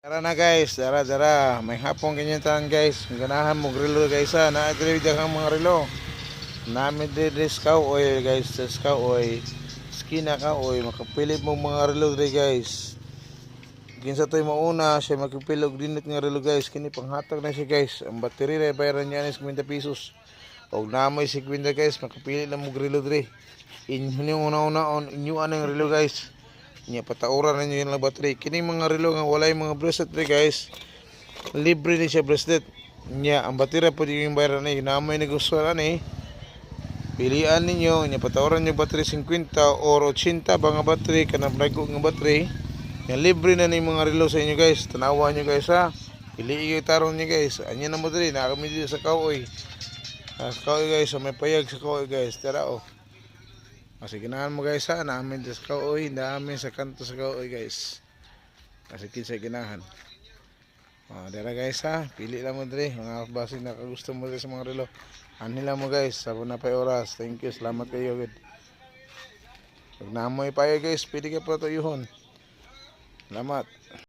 Tara na guys, tara. May hapong ganyan tahan guys. Ganahan mo relo guys ha. Naagri daghang mga relo. Nami de Scout oil guys, sa Scout oil. Skina ka oil, makapili mo mga relo dre guys. Kinsa toy mauna, siya makapili og dinit nga relo guys. Kini panghatag na siya guys. Ang battery ray bayaran niya is 50 pesos. Og namoy 50 guys, makapili lang mo relo dre. Inyo una inyo anang relo guys. Nya patauran na nyo yung battery. Kining mga relo nga walay mga bracelet rin guys. Libre ni siya bracelet. Nya ang battery po yung bayaran na yun. Namoy negosyo na ni. Pilian ninyo. Nya patauran yung battery 50 or 80 ba nga battery. Kanang brago nga battery. Nya libre na ni mga relo sa inyo guys. Tanawa nyo guys ha. Pili yung tarong nyo guys. Anya na mo dali. Nakakami dito sa kaoy. Sa kaoy guys. Sa may payag sa kaoy guys. Tara oh. Kasi ganahan mo guys ha, namin sa kaoy, namin sa kanto sa kaoy guys. Kasi kinsa ganahan. Dara guys ha, pili lang mo dre, mga base na kagusto mo sa mga relo. Ani lang mo guys, sabon na pa oras. Thank you, salamat kayo good. Pag namoy payo guys, pili ka pa tuyuhon. Salamat.